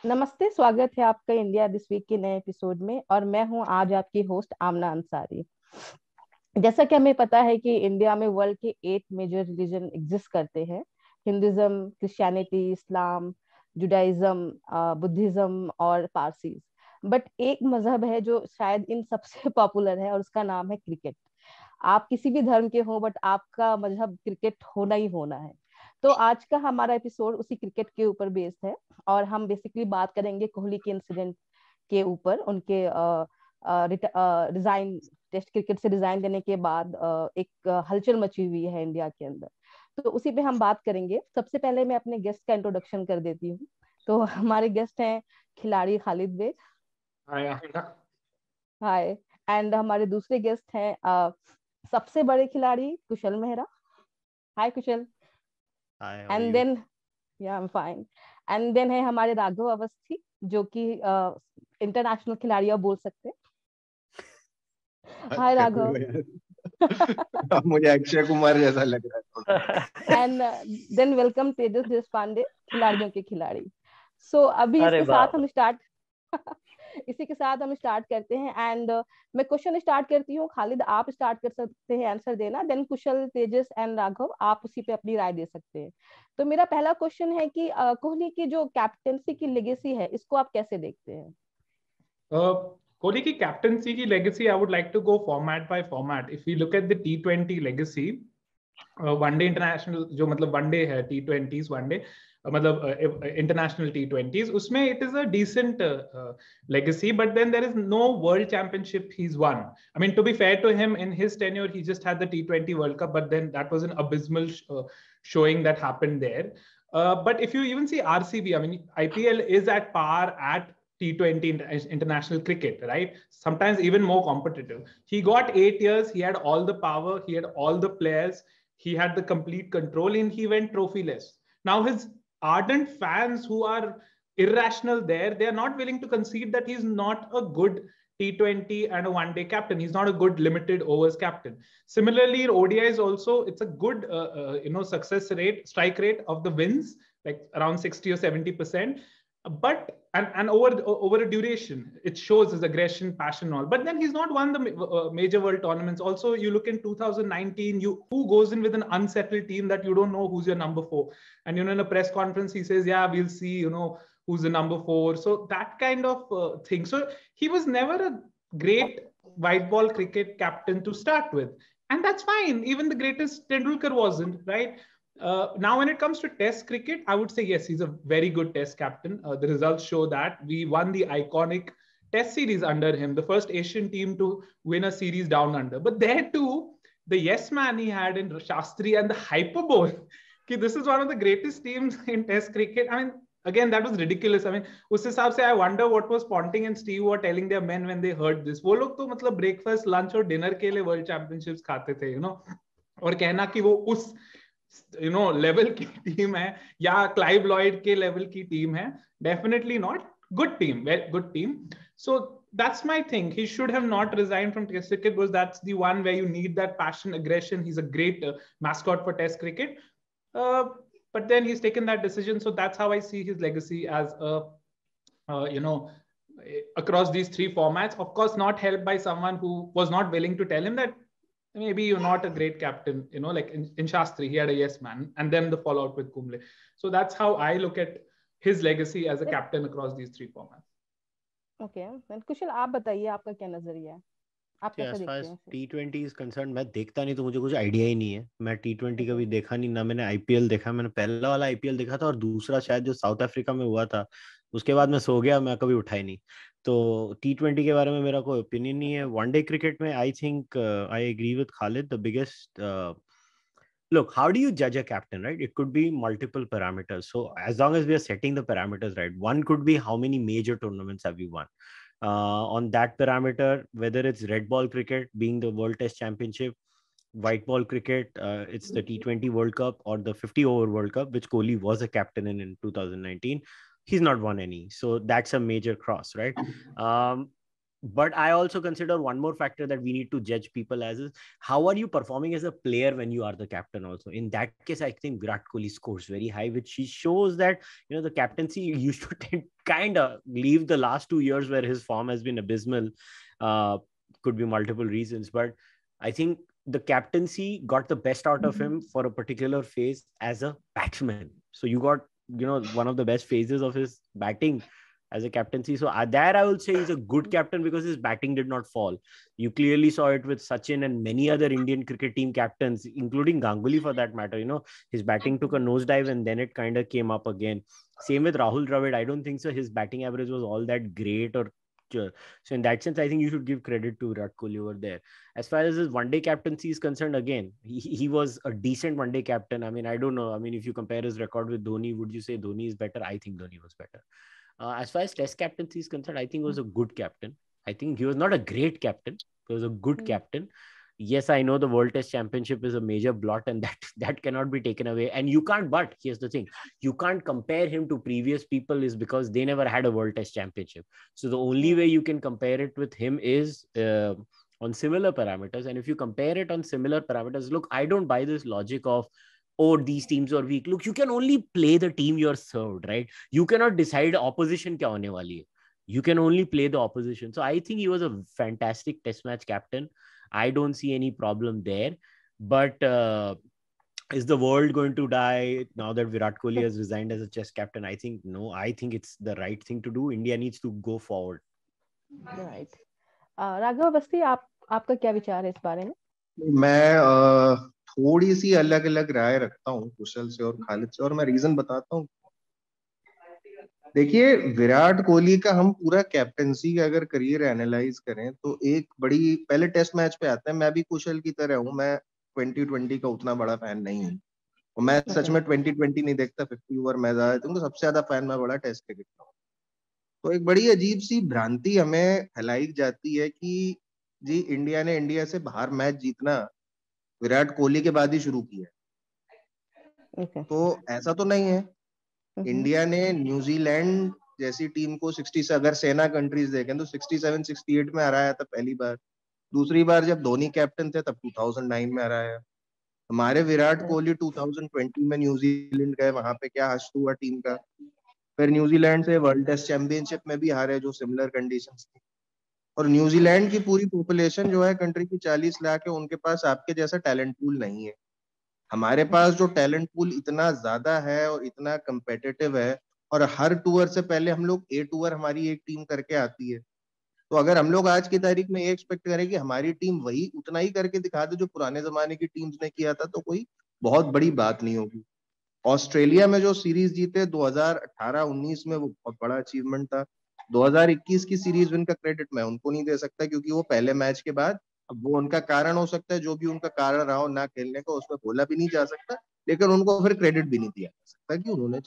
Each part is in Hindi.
नमस्ते, स्वागत है आपका इंडिया दिस वीक के नए एपिसोड में। और मैं हूं आज आपकी होस्ट आमना अंसारी। जैसा कि हमें पता है कि इंडिया में वर्ल्ड के 8 मेजर रिलीजन एग्जिस्ट करते हैं। हिंदुइज्म, क्रिश्चियनिटी, इस्लाम, जुडाइज्म, बुद्धिज्म और पारसीज। बट एक मजहब है जो शायद इन सबसे पॉपुलर है और उसका नाम है क्रिकेट। आप किसी भी धर्म के हो बट आपका मजहब क्रिकेट होना ही होना है। तो आज का हमारा एपिसोड उसी क्रिकेट के ऊपर बेस्ड है। और हम बेसिकली बात करेंगे कोहली के इंसिडेंट के ऊपर, उनके रिजाइन, टेस्ट क्रिकेट से रिजाइन देने के बाद एक हलचल मची हुई है इंडिया के अंदर। तो उसी पे हम बात करेंगे। सबसे पहले मैं अपने गेस्ट का इंट्रोडक्शन कर देती हूँ। तो हमारे गेस्ट हैं खिलाड़ी Khalid Baig. Hi. Hi. And हमारे दूसरे गेस्ट हैं सबसे बड़े खिलाड़ी Kushal Mehra. Hi Kushal. Hi, how are and you? Then yeah I am fine. And then है हमारे राघव अवस्थी, जो कि इंटरनेशनल खिलाड़ी आप बोल सकते हैं। हाय राघव। मुझे अक्षय कुमार जैसा लग रहा है। एंड देन वेलकम तेजस देशपांडे, खिलाड़ियों के खिलाड़ी। सो अभी अरे इसके वाह। साथ हम स्टार्ट इसी के साथ हम स्टार्ट करते हैं। एंड मैं क्वेश्चन स्टार्ट करती हूँ। खालिद आप स्टार्ट कर सकते हैं आंसर देना, देन कुशल, तेजस एंड राघव आप उसी पे अपनी राय दे सकते हैं। तो मेरा पहला क्वेश्चन है कि कोहली की जो कैप्टेंसी की लेगेसी है, इसको आप कैसे देखते हैं? कोहली की कैप्टनसी की legacy, I would like to go format by format. If you look at the T20 legacy, one day international जो मतलब वनडे है, T20s वनडे मतलब इंटरनेशनल T20s, उसमें it is a decent legacy, but then there is no world championship he's won. I mean, to be fair to him, in his tenure he just had the T20 World Cup, but then that was an abysmal showing that happened there. But if you even see RCB, I mean, IPL is at par at T20 international cricket, right? Sometimes even more competitive. He got 8 years, he had all the power, he had all the players, he had the complete control, and he went trophyless. Now his ardent fans who are irrational there, they are not willing to concede that he's not a good T20 and a one-day captain. He's not a good limited overs captain. Similarly, in ODIs also, it's a good success rate, strike rate of the wins, like around 60 or 70%. But and over a duration, it shows his aggression, passion, and all. But then he's not won the major world tournaments. Also, you look in 2019, who goes in with an unsettled team that you don't know who's your number 4, and in a press conference he says, "Yeah, we'll see, who's the number 4." So that kind of thing. So he was never a great white ball cricket captain to start with, and that's fine. Even the greatest Tendulkar wasn't, right? Now, when it comes to Test cricket, I would say yes, he's a very good Test captain. The results show that we won the iconic Test series under him, the first Asian team to win a series down under. But there too, the yes man he had in Shastri and the hyperbole, this is one of the greatest teams in Test cricket. I mean, again, that was ridiculous. I mean, उस हिसाब से I wonder what was Ponting and Steve were telling their men when they heard this. वो लोग तो मतलब breakfast, lunch और dinner के लिए World Championships खाते थे, और कहना कि वो उस लेवल की टीम है या क्लाइव लॉयड के लेवल की टीम है, definitely not. Good team, very good team. So that's my thing. He should have not resigned from Test cricket, because that's the one where you need that passion, aggression. He's a great mascot for Test cricket. But then he's taken that decision. So that's how I see his legacy as across these three formats. Of course, not helped by someone who was not willing to tell him that maybe you're not a great captain, like in Shastri, he had a yes man, and then the fallout with Kumble. So that's how I look at his legacy as a captain across these three formats. Okay, कुशल आप बताइए, आपका क्या नजरिया है? आप कैसे देखते हैं? T20 is concerned, मैं देखता नहीं तो मुझे कुछ आइडिया ही नहीं है. मैं T20 कभी देखा नहीं, ना मैंने IPL देखा. मैंने पहला वाला IPL देखा था और दूसरा शायद जो साउथ अफ्रीका में हुआ था, उसके बाद मैं सो गया, मैं कभी उठा ही नहीं. तो T20 के बारे में मेरा कोई ओपिनियन नहीं है. वनडे क्रिकेट में I think I agree with Khalid. The biggest look, how do you judge a captain, right? It could be multiple parameters. So as long as we are setting the parameters right, one could be how many major tournaments have you won. On that parameter, whether it's red ball cricket being the World Test Championship, white ball cricket, it's the T20 World Cup or the 50 over World Cup, which Kohli was a captain in 2019. He's not won any. So that's a major cross, right? But I also consider one more factor that we need to judge people as is how are you performing as a player when you are the captain also. In that case, I think Virat Kohli scores very high, which shows that, the captaincy used to kind of leave the last 2 years where his form has been abysmal. Could be multiple reasons, but I think the captaincy got the best out of him for a particular phase as a batsman. So you got, one of the best phases of his batting as a captaincy. So there I will say he's a good captain because his batting did not fall. You clearly saw it with Sachin and many other Indian cricket team captains, including Ganguly for that matter. His batting took a nosedive and then it kind of came up again. Same with Rahul Dravid. I don't think so his batting average was all that great or so in that sense, I think you should give credit to Virat Kohli over there. As far as his one-day captaincy is concerned, again, he was a decent one-day captain. I mean, I don't know. I mean, if you compare his record with Dhoni, would you say Dhoni is better? I think Dhoni was better. As far as Test captaincy is concerned, I think he was a good captain. I think he was not a great captain. He was a good captain. Yes, I know the World Test Championship is a major blot and that cannot be taken away. And you can't, but here's the thing. You can't compare him to previous people is because they never had a World Test Championship. So the only way you can compare it with him is on similar parameters. And if you compare it on similar parameters, look, I don't buy this logic of, oh, these teams are weak. Look, you can only play the team you're served, right? You cannot decide opposition kya hone wali hai. You can only play the opposition. So I think he was a fantastic Test match captain. I don't see any problem there. But is the world going to die now that Virat Kohli has resigned as a Test captain? I think no. I think it's the right thing to do. India needs to go forward. Right. Raghav Awasthi, आपका क्या विचार है इस बारे में? मैं थोड़ी सी अलग अलग राय रखता हूँ कुशल से और खालिद से, और मैं रीजन बताता हूँ। देखिए, विराट कोहली का हम पूरा कैप्टनसी का अगर करियर एनालाइज करें तो एक बड़ी, पहले टेस्ट मैच पे आते हैं। मैं भी कुशल की तरह हूँ, मैं 2020 का उतना बड़ा फैन नहीं हूँ, और मैं सच में 2020 नहीं देखता, 50 ओवर मैं ज्यादा, तो सबसे ज्यादा फैन मैं बड़ा टेस्ट क्रिकेट का हूँ। तो एक बड़ी अजीब सी भ्रांति हमें फैलाई जाती है कि जी इंडिया ने इंडिया से बाहर मैच जीतना विराट कोहली के बाद ही शुरू किया। तो ऐसा तो नहीं है। इंडिया ने न्यूजीलैंड जैसी टीम को 60 से, अगर सेना कंट्रीज देखें तो 67-68 में हराया था पहली बार। दूसरी बार जब धोनी कैप्टन थे तब 2009 में हराया। हमारे विराट कोहली 2020 में न्यूजीलैंड गए, वहां पे क्या हश्र हुआ टीम का। फिर न्यूजीलैंड से वर्ल्ड टेस्ट चैंपियनशिप में भी हारे जो सिमिलर कंडीशंस थी। और न्यूजीलैंड की पूरी पॉपुलेशन जो है कंट्री की 40 लाख है, उनके पास आपके जैसा टैलेंट पूल नहीं है। हमारे पास जो टैलेंट पूल इतना ज्यादा है और इतना कंपेटिटिव है, और हर टूर से पहले हम लोग 8 ओवर हमारी एक टीम करके आती है। तो अगर हम लोग आज की तारीख में ये एक्सपेक्ट करें कि हमारी टीम वही उतना ही करके दिखा दे जो पुराने जमाने की टीम्स ने किया था, तो कोई बहुत बड़ी बात नहीं होगी। ऑस्ट्रेलिया में जो सीरीज जीते 2018-19 में, वो बहुत बड़ा अचीवमेंट था। 2021 की सीरीज विन का क्रेडिट मैं उनको नहीं दे सकता, क्योंकि वो पहले मैच के बाद, अब वो उनका कारण हो सकता है, जो भी उनका कारण रहा हो ना खेलने का, उसमें बोला भी नहीं जा सकता, लेकिन उनको फिर क्रेडिट भी नहीं दिया जा सकता कि उन्होंने।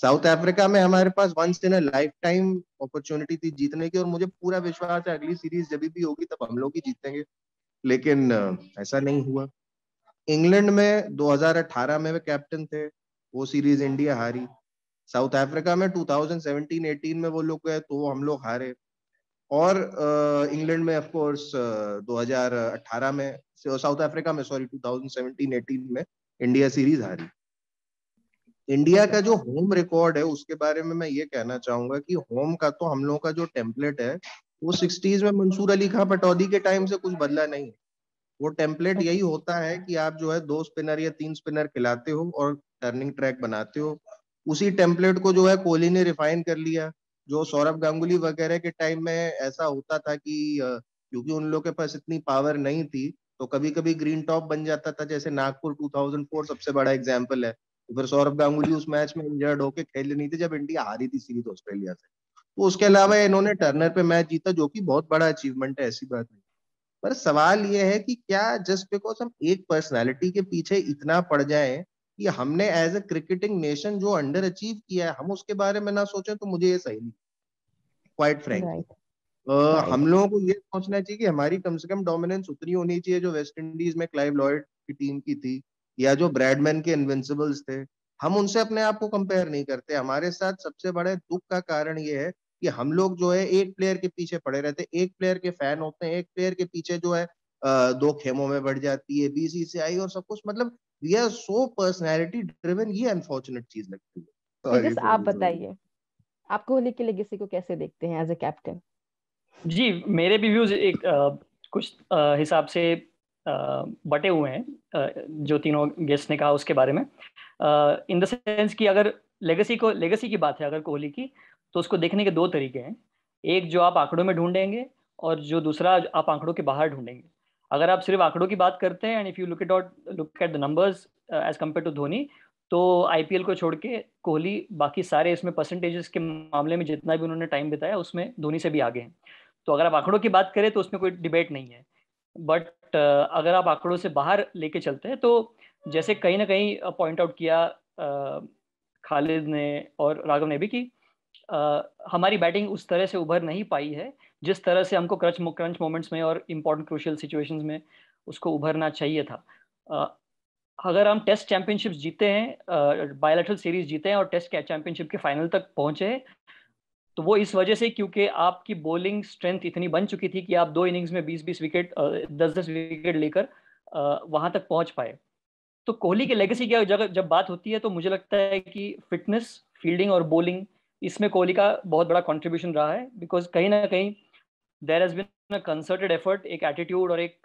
साउथ अफ्रीका में हमारे पास once in a lifetime opportunity थी जीतने की, और मुझे पूरा विश्वास है अगली सीरीज जब भी होगी तब हम लोग ही जीतेंगे, लेकिन ऐसा नहीं हुआ। इंग्लैंड में 2018 में वे कैप्टन थे, वो सीरीज इंडिया हारी। साउथ अफ्रीका में 2017-18 में वो लोग गए तो हम लोग हारे। और इंग्लैंड में ऑफ कोर्स 2018 में, साउथ अफ्रीका में सॉरी 2017-18 में इंडिया सीरीज हारी। इंडिया का जो होम रिकॉर्ड है उसके बारे में मैं ये कहना चाहूंगा कि होम का तो हम लोगों का जो टेम्पलेट है वो 60s में मंसूर अली खां पटौदी के टाइम से कुछ बदला नहीं है। वो टेम्पलेट यही होता है कि आप जो है 2 स्पिनर या 3 स्पिनर खिलाते हो और टर्निंग ट्रैक बनाते हो। उसी टेम्पलेट को जो है कोहली ने रिफाइन कर लिया। जो सौरभ गांगुली वगैरह के टाइम में ऐसा होता था कि क्योंकि उन लोगों के पास इतनी पावर नहीं थी तो कभी कभी ग्रीन टॉप बन जाता था, जैसे नागपुर 2004 सबसे बड़ा एग्जाम्पल है। तो फिर सौरभ गांगुली उस मैच में इंजर्ड होके खेल नहीं थी जब इंडिया हारी थी सीरीज ऑस्ट्रेलिया से। तो उसके अलावा इन्होंने टर्नर पे मैच जीता, जो कि बहुत बड़ा अचीवमेंट है, ऐसी बात नहीं। पर सवाल ये है कि क्या जस्ट बिकॉज हम एक पर्सनालिटी के पीछे इतना पड़ जाएं कि हमने एज ए क्रिकेटिंग नेशन जो अंडर अचीव किया है हम उसके बारे में ना सोचें, तो मुझे ये सही नहीं, क्वाइट फ्रैंकली। हम लोगों को ये सोचना चाहिए कि हमारी कम से कम डोमिनेंस उतनी होनी चाहिए जो वेस्ट इंडीज में क्लाइव लॉयड की टीम की थी, या जो ब्रैडमैन के इनविंसिबल्स थे। हम उनसे अपने आप को कंपेयर नहीं करते। हमारे साथ सबसे बड़े दुख का कारण ये है कि हम लोग जो है एक प्लेयर के पीछे पड़े रहते, एक प्लेयर के फैन होते हैं, एक प्लेयर के पीछे जो है दो खेमों में बढ़ जाती है बीसीसीआई और सब कुछ, मतलब we are so personality driven, ये अनफॉर्चुनेट चीज लगती है। सॉरी तेजस, आप बताइए, आप कोहली की लेगेसी को कैसे देखते हैं एज ए कैप्टन? जी, मेरे भी व्यूज एक कुछ हिसाब से बटे हुए हैं, जो तीनों गेस्ट ने कहा उसके बारे में, इन द सेंस कि अगर लेगेसी की बात है अगर कोहली की, तो उसको देखने के दो तरीके हैं। एक जो आप आंकड़ों में ढूंढेंगे, और जो दूसरा आप आंकड़ों के बाहर ढूंढेंगे। अगर आप सिर्फ आंकड़ों की बात करते हैं, and if you look at the numbers as compared to Dhoni, तो आईपीएल को छोड़ के कोहली बाकी सारे इसमें परसेंटेजेस के मामले में जितना भी उन्होंने टाइम बिताया उसमें धोनी से भी आगे हैं। तो अगर आप आंकड़ों की बात करें तो उसमें कोई डिबेट नहीं है। बट अगर आप आंकड़ों से बाहर लेके चलते हैं, तो जैसे कहीं ना कहीं पॉइंट आउट किया खालिद ने और राघव ने भी, कि हमारी बैटिंग उस तरह से उभर नहीं पाई है जिस तरह से हमको क्रंच मोमेंट्स में और इम्पोर्टेंट क्रूशियल सिचुएशंस में उसको उभरना चाहिए था। अगर हम टेस्ट चैंपियनशिप्स जीते हैं, बायलैटरल सीरीज जीते हैं और टेस्ट चैंपियनशिप के फाइनल तक पहुंचे हैं, तो वो इस वजह से क्योंकि आपकी बॉलिंग स्ट्रेंथ इतनी बन चुकी थी कि आप 2 इनिंग्स में 20-20 विकेट 10-10 विकेट लेकर वहां तक पहुंच पाए। तो कोहली के लेगेसी की जब बात होती है, तो मुझे लगता है कि फिटनेस, फील्डिंग और बॉलिंग, इसमें कोहली का बहुत बड़ा कंट्रीब्यूशन रहा है। बिकॉज कहीं ना कहीं there has been a concerted effort, एक एटीट्यूड और एक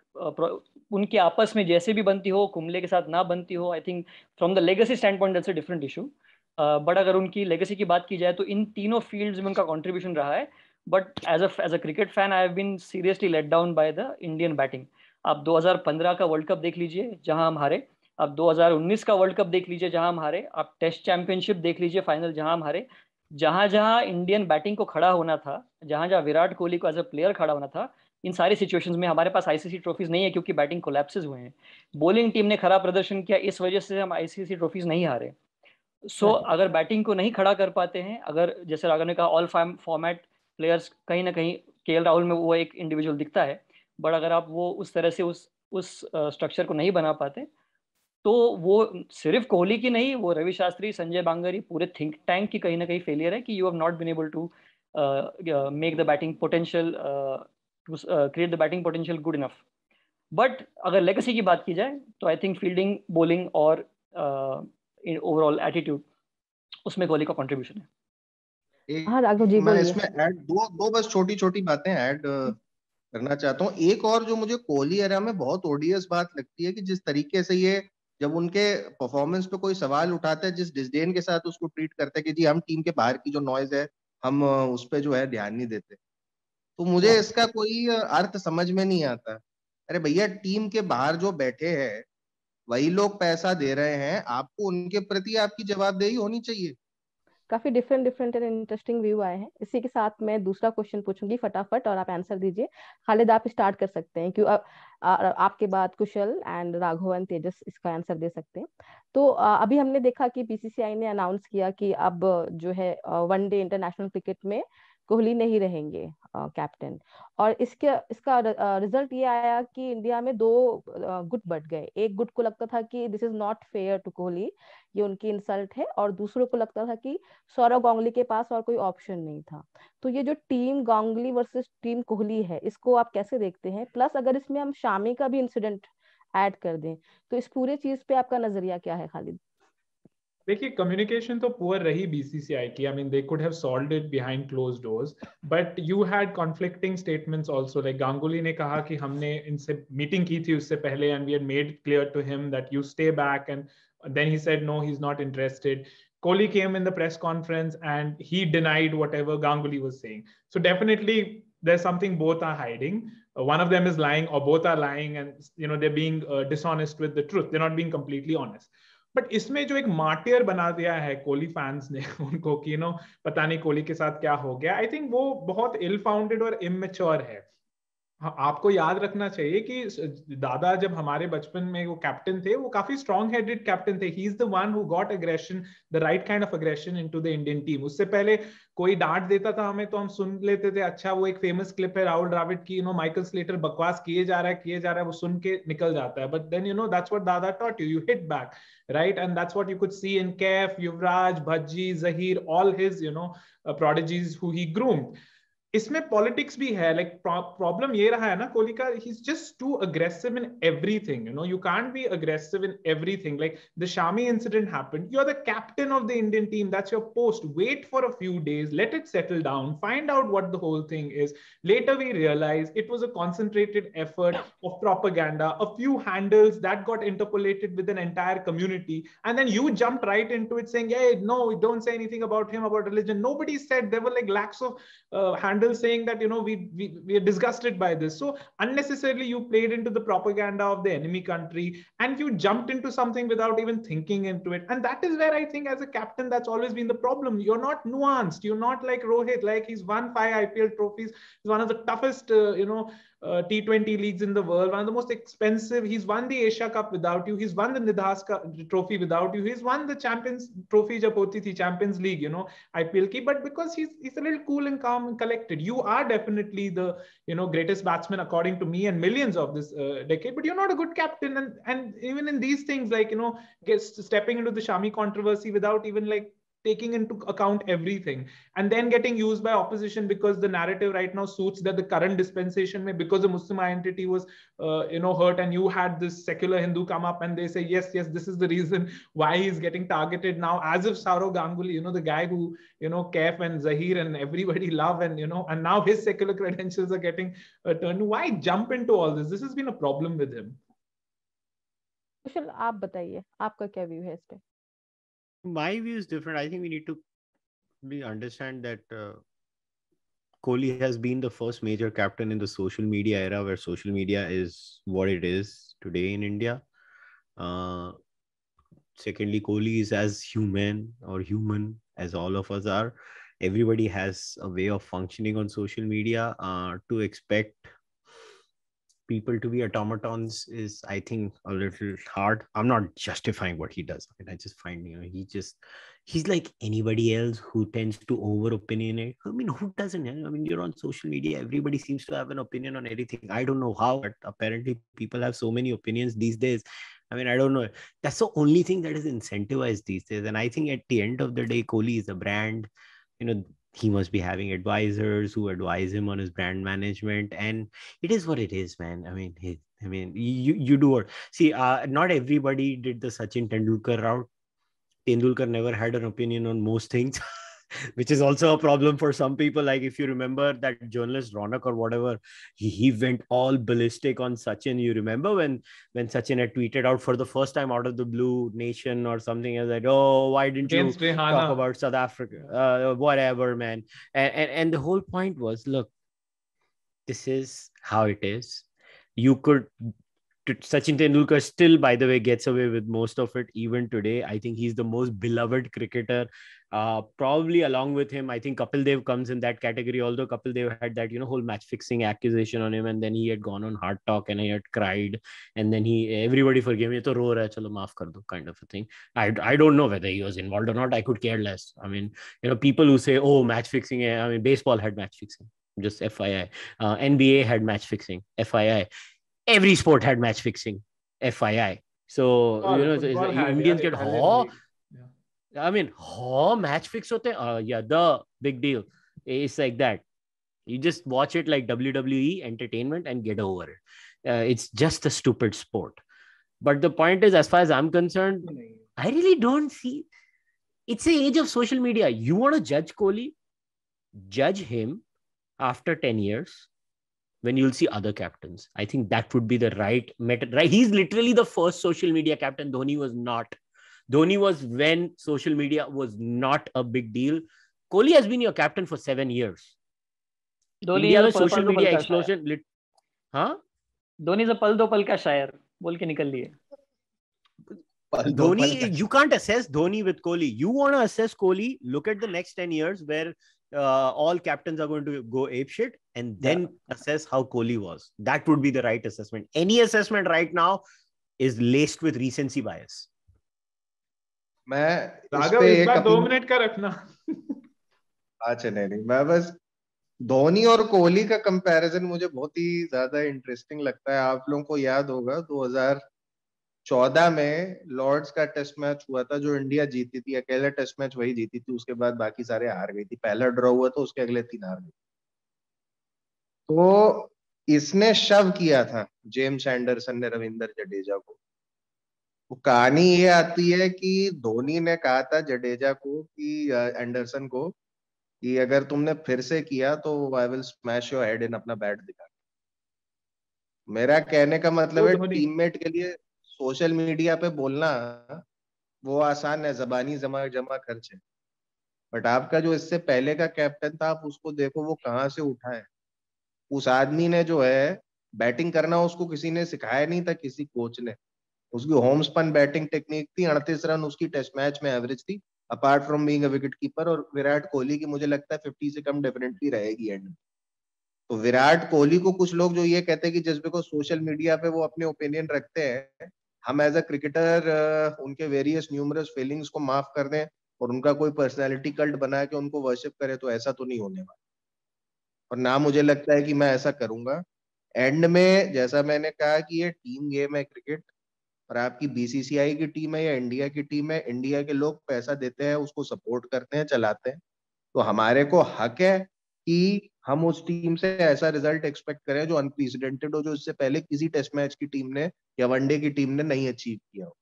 उनके आपस में जैसे भी बनती हो, कुंबले के साथ ना बनती हो, I think from the legacy stand point that's a different issue. But अगर उनकी लेगेसी की बात की जाए तो इन तीनों फील्ड्स में उनका कंट्रीब्यूशन रहा है। But as a cricket fan I have been seriously let down by the Indian batting. आप 2015 का वर्ल्ड कप देख लीजिए जहां हम हारे, आप 2019 का वर्ल्ड कप देख लीजिए जहां हम हारे, आप टेस्ट चैंपियनशिप देख लीजिए फाइनल जहां हम हारे। जहां जहां इंडियन बैटिंग को खड़ा होना था, जहां जहां विराट कोहली को एज अ प्लेयर खड़ा होना था, इन सारी सिचुएशंस में हमारे पास आईसीसी ट्रॉफीज नहीं है, क्योंकि बैटिंग कोलैप्सेस हुए हैं। बॉलिंग टीम ने खराब प्रदर्शन किया, इस वजह से हम आईसीसी ट्रॉफीज नहीं हारे। सो अगर बैटिंग को नहीं खड़ा कर पाते हैं, अगर जैसे राघव ने कहा ऑल फॉर्मेट प्लेयर्स, कहीं ना कहीं केएल राहुल में वो एक इंडिविजुअल दिखता है, बट अगर आप वो उस तरह से उस स्ट्रक्चर को नहीं बना पाते, तो वो सिर्फ कोहली की नहीं, वो रवि शास्त्री, संजय बांगरी, पूरे थिंक टैंक की कहीं ना कहीं फेलियर है कि you have not been able to make the batting potential, create the batting potential good enough. But अगर लेगेसी की बात की जाए, तो आई थिंक फील्डिंग, बॉलिंग और ओवरऑल एटीट्यूड, उसमें कोहली का कंट्रीब्यूशन है। हाँ राघव जी मैं बोलिए। इसमें ऐड दो बस छोटी छोटी बातें ऐड करना चाहता हूँ। एक और जो मुझे कोहली एरा में बहुत ओडियस बात लगती है कि जिस तरीके से ये जब उनके परफॉर्मेंस पे कोई सवाल उठाता है, जिस डिस्डेन के साथ उसको ट्रीट करते हैं कि जी हम टीम के बाहर की जो नॉइज है हम उस पर जो है ध्यान नहीं देते, तो मुझे इसका कोई अर्थ समझ में नहीं आता। अरे भैया, टीम के बाहर जो बैठे हैं वही लोग पैसा दे रहे हैं, आपको उनके प्रति आपकी जवाबदेही होनी चाहिए। काफी different different and interesting view आए हैं। इसी के साथ मैं दूसरा क्वेश्चन पूछूंगी फटाफट और आप आंसर दीजिए। खालिद, आप स्टार्ट कर सकते हैं, क्यों आपके बाद कुशल एंड राघव एंड तेजस इसका आंसर दे सकते हैं। तो अभी हमने देखा कि बीसीसीआई ने अनाउंस किया कि अब जो है वनडे इंटरनेशनल क्रिकेट में कोहली नहीं रहेंगे कैप्टन। और इसका रिजल्ट ये आया कि इंडिया में दो गुट बढ़ गए। एक गुट को लगता था कि this is not fair to Kohli, ये उनकी इंसल्ट है, और दूसरों को लगता था कि सौरव गांगुली के पास और कोई ऑप्शन नहीं था। तो ये जो team Ganguly versus team Kohli है, इसको आप कैसे देखते हैं? प्लस अगर इसमें हम शामी का भी इंसिडेंट ऐड कर दें, तो इस पूरे चीज पे आपका नजरिया क्या है खालिद? देखिए, कम्युनिकेशन तो पुअर रही बीसीसीआई की। I mean they could have solved it behind close doors, but you had conflicting statements also. Like Ganguly ने कहा कि हमने इनसे मीटिंग की थी उससे पहले and we had made clear to him that you stay back, and then he said no, he is not interested. Kohli came in the press conference and he denied whatever Ganguly was saying. So definitely there's something both are hiding. One of them is lying or both are lying, and they're being dishonest with the truth. They're not being completely honest. But इसमें जो एक मार्टियर बना दिया है कोहली फैंस ने उनको कि पता नहीं कोहली के साथ क्या हो गया, आई थिंक वो बहुत इल फाउंडेड और इमेच्योर है. आपको याद रखना चाहिए कि दादा जब हमारे बचपन में वो कैप्टन थे, वो काफी स्ट्रॉन्ग हेडेड कैप्टन थे. He is the one who got aggression, the right kind of aggression into the Indian team. उससे पहले कोई डांट देता था हमें तो हम सुन लेते थे, अच्छा वो एक फेमस क्लिप है राहुल द्रविड़ की, माइकल स्लेटर बकवास किए जा रहा है, वो सुन के निकल जाता है. बट देन दैट्स व्हाट दादा taught you, you hit back, right? And that's what you could see in Kaif, Yuvraj, Bhaji, Zahir, all his prodigies who he groomed. इसमें पॉलिटिक्स भी है. लाइक प्रॉब्लम ये रहा है ना कोहली का, he is just too aggressive in everything. You can't be aggressive in everything. Like the Shami incident happened, you are the captain of the Indian team, that's your post. Wait for a few days, let it settle down, find out what the whole thing is. Later we realized it was a concentrated effort of propaganda, a few handles that got interpolated with an entire community, and then you jumped right into it saying, hey, no, don't say anything about him, about religion. Nobody said. There were like lakhs of handles saying that we are disgusted by this. So unnecessarily you played into the propaganda of the enemy country, and you jumped into something without even thinking into it. And that is where I think as a captain that's always been the problem. You're not nuanced, you're not like Rohit, like he's won 5 IPL trophies, he's one of the toughest T20 leagues in the world, one of the most expensive. He's won the Asia Cup without you, he's won the Nidhas trophy without you, he's won the Champions trophy jab hoti thi, Champions League, IPL ki. But because he's a little cool and calm and collected. You are definitely the greatest batsman according to me and millions of this decade, but you're not a good captain. And even in these things, like stepping into the Shami controversy without even like taking into account everything, and then getting used by opposition because the narrative right now suits that the current dispensation may, because the Muslim identity was hurt, and you had this secular Hindu come up and they say yes, this is the reason why he's getting targeted now, as if Saurav Ganguly, the guy who Kaif and Zahir and everybody love, and and now his secular credentials are getting turned. Why jump into all this? This has been a problem with him. कुशल, आप बताइए आपका क्या व्यू है इस पे? My view is different. I think we need to understand that Kohli has been the first major captain in the social media era, where social media is what it is today in India. Secondly, Kohli is as human as all of us are. Everybody has a way of functioning on social media. To expect people to be automatons is, I think, a little hard. I'm not justifying what he does. I just find he's like anybody else who tends to over opinionate. I mean, who doesn't? I mean, you're on social media, everybody seems to have an opinion on everything. I don't know how, but apparently people have so many opinions these days. I mean, I don't know. That's the only thing that is incentivized these days. And I think at the end of the day, Kohli is a brand. He must be having advisors who advise him on his brand management, and it is what it is, man. I mean, you do what. See, not everybody did the Sachin Tendulkar route. Tendulkar never had an opinion on most things, which is also a problem for some people. Like if you remember that journalist Ronak or whatever, he went all ballistic on Sachin. You remember when Sachin had tweeted out for the first time out of the blue, Nation or something, as like, oh, why didn't you talk about South Africa? Whatever, man. And the whole point was, look, this is how it is. You could. Sachin Tendulkar still, by the way, gets away with most of it even today. I think he's the most beloved cricketer. Probably along with him, I think Kapil Dev comes in that category. Although Kapil Dev had that whole match fixing accusation on him, and then he had gone on Hard Talk and he had cried, and then everybody forgave me. To ro raha hai, chalo maaf kar do, kind of a thing. I don't know whether he was involved or not. I could care less. I mean, people who say, oh, match fixing. I mean, baseball had match fixing. Just FYI. NBA had match fixing. FYI. Every sport had match fixing, FYI. So Indians get I mean, match fix hote yeah, the big deal. It's like that. You just watch it like WWE entertainment and get over it. It's just a stupid sport. But the point is, as far as I'm concerned, I really don't see. It's the age of social media. You want to judge Kohli? Judge him after 10 years. When you'll see other captains. I think that would be the right method. Right? He's literally the first social media captain. Dhoni was not. Dhoni was when social media was not a big deal. Kohli has been your captain for 7 years. India में social media explosion. हाँ? Dhoni is a pal do pal ka shayar. बोल के निकल लिए. Dhoni, you can't assess Dhoni with Kohli. You want to assess Kohli, look at the next 10 years where all captains are going to go apeshit. and then assess how Kohli was. That would be the right assessment. Any assessment right now is laced with recency bias. मैं राघव इस बार 2 मिनट का रखना। अच्छा नहीं, मैं बस धोनी और कोहली का कंपैरिजन मुझे बहुत ही ज्यादा इंटरेस्टिंग लगता है। आप लोगों को याद होगा 2014 में लॉर्ड्स का टेस्ट मैच हुआ था जो इंडिया जीती थी, अकेला टेस्ट मैच वही जीती थी, उसके बाद बाकी सारे हार गई थी। पहला ड्रॉ हुआ तो उसके अगले 3 हार गई। तो इसने शव किया था जेम्स एंडरसन ने रविंद्र जडेजा को। वो कहानी ये आती है कि धोनी ने कहा था जडेजा को कि एंडरसन को कि अगर तुमने फिर से किया तो I will smash your head in अपना बैट दिखा। मेरा कहने का मतलब है टीममेट के लिए सोशल मीडिया पे बोलना वो आसान है, जबानी जमा जमा खर्च है, बट आपका जो इससे पहले का कैप्टन था आप उसको देखो वो कहाँ से उठा है। उस आदमी ने जो है बैटिंग करना उसको किसी ने सिखाया नहीं था, किसी कोच ने। उसकी होम स्पन बैटिंग टेक्निक थी, 38 रन उसकी टेस्ट मैच में एवरेज थी, apart from being a wicket keeper. और विराट कोहली की मुझे लगता है 50 से कम डेफिनेटली रहेगी एंड में। तो विराट कोहली को कुछ लोग जो ये कहते हैं कि जस्ट बिकॉज सोशल मीडिया पे वो अपने ओपिनियन रखते हैं, हम एज अ क्रिकेटर उनके वेरियस न्यूमरस फीलिंग्स को माफ कर दें और उनका कोई पर्सनैलिटी कल्ट बना के उनको वर्शिप करे, तो ऐसा तो नहीं होने वाला, और ना मुझे लगता है कि मैं ऐसा करूंगा। एंड में जैसा मैंने कहा कि ये टीम गेम है क्रिकेट, और आपकी बीसीसीआई की टीम है या इंडिया की टीम है, इंडिया के लोग पैसा देते हैं, उसको सपोर्ट करते हैं, चलाते हैं, तो हमारे को हक है कि हम उस टीम से ऐसा रिजल्ट एक्सपेक्ट करें जो अनप्रेसिडेंटेड हो, जो इससे पहले किसी टेस्ट मैच की टीम ने या वनडे की टीम ने नहीं अचीव किया हो।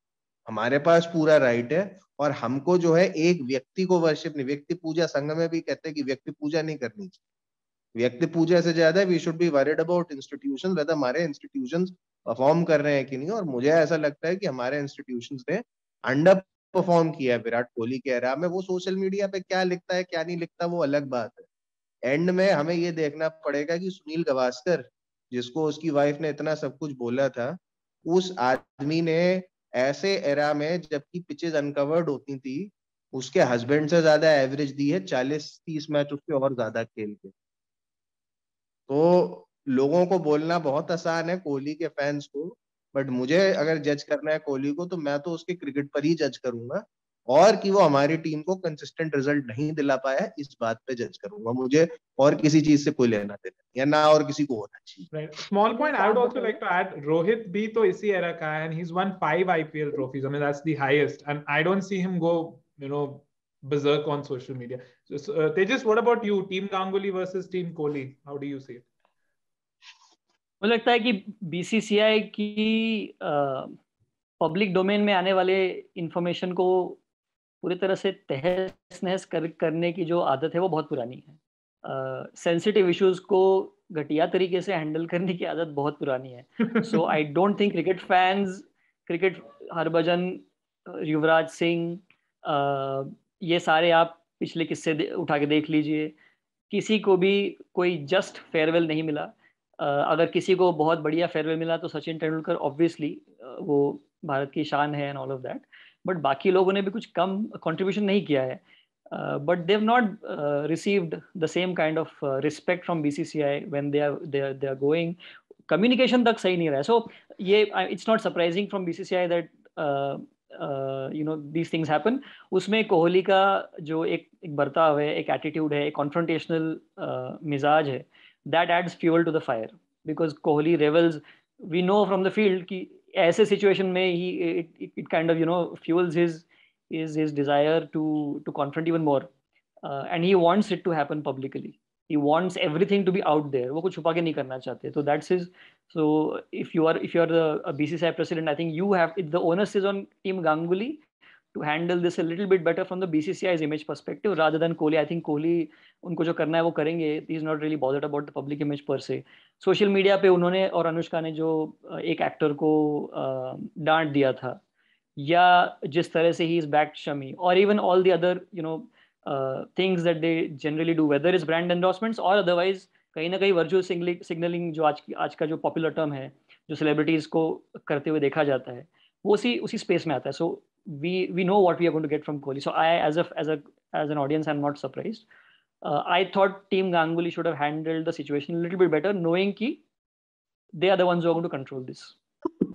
हमारे पास पूरा राइट है, और हमको जो है एक व्यक्ति को वर्शिप नहीं, व्यक्ति पूजा संघ में भी कहते हैं कि व्यक्ति पूजा नहीं करनी चाहिए। व्यक्ति पूजा से ज्यादा we should be worried about institution, whether हमारे इंस्टीट्यूशन परफॉर्म कर रहे हैं कि नहीं। और मुझे ऐसा लगता है कि हमारे इंस्टीट्यूशंस ने अंडर परफॉर्म किया है विराट कोहली के एरा में। वो सोशल मीडिया पे क्या लिखता है क्या नहीं लिखता वो अलग बात है, एंड में हमें ये देखना पड़ेगा कि सुनील गावस्कर जिसको उसकी वाइफ ने इतना सब कुछ बोला था, उस आदमी ने ऐसे एरा में जबकि पिचेस अनकवर्ड होती थी उसके हस्बैंड से ज्यादा एवरेज दी है, 40-30 मैच उसके और ज्यादा खेल के। तो लोगों को बोलना बहुत आसान है कोहली के फैंस को, बट मुझे अगर जज करना है कोहली को तो मैं तो उसके क्रिकेट पर ही जज करूंगा, और कि वो हमारी टीम को कंसिस्टेंट रिजल्ट नहीं दिला पाया है इस बात पे जज करूंगा। मुझे और किसी चीज से कोई लेना देना या ना और किसी को होना चाहिए। Small point I would also like to add, Rohit भी तो इसी era का है, and he's won 5 IPL trophies. I mean that's the highest, and I don't see him go, berserk on social media. So, Tejas, what about you? Team Ganguly versus Team Kohli. How do you see it? मुझे लगता है कि बीसीसीआई की पब्लिक डोमेन में आने वाले इंफॉर्मेशन को पूरी तरह से तहस नहस करने की जो आदत है वो बहुत पुरानी है। सेंसिटिव इश्यूज को घटिया तरीके से हैंडल करने की आदत बहुत पुरानी है। So I don't think cricket fans, cricket Harbhajan, Yuvraj Singh, ये सारे आप पिछले किस्से उठा के देख लीजिए, किसी को भी कोई जस्ट फेयरवेल नहीं मिला। अगर किसी को बहुत बढ़िया फेयरवेल मिला तो सचिन तेंदुलकर ऑब्वियसली, वो भारत की शान है and all of that, but बाकी लोगों ने भी कुछ कम कंट्रीब्यूशन नहीं किया है, but they have not received the same kind of respect from BCCI when they are going. Communication तक सही नहीं रहा है। सो ये it's not surprising from BCCI that these things happen। उसमें कोहली का जो एक बर्ताव है, एक एटीट्यूड है, एक कॉन्फ्रंटेशनल मिजाज है, that adds fuel to the fire, because Kohli revels, we know from the field कि ऐसे situation में it kind of fuels his desire to confront even more, and he wants it to happen publicly, he wants everything to be out there, वो कुछ छुपा के नहीं करना चाहते। तो that's his, so if you are a BCCI president, I think you have, the onus is on team Ganguly to handle this a little bit better from the BCCI's image perspective rather than Kohli। I think Kohli उनको जो करना है वो करेंगे, he is not really bothered about the public image per se। Social media पे उन्होंने और अनुष्का ने जो एक एक्टर को डांट दिया था, या जिस तरह से he is backed शमी, और even all the other things that they generally do, whether it's brand endorsements or otherwise, कहीं ना कहीं वर्चुअल सिग्नलिंग जो आज का जो पॉपुलर टर्म है, जो सेलिब्रिटीज को करते हुए देखा जाता है, वो उसी स्पेस में आता है। सो we know what we are going to get from Kohli, so I as an audience I'm not surprised, I thought Team Ganguly should have handled the situation a little bit better, knowing कि they are the ones who are going to control this.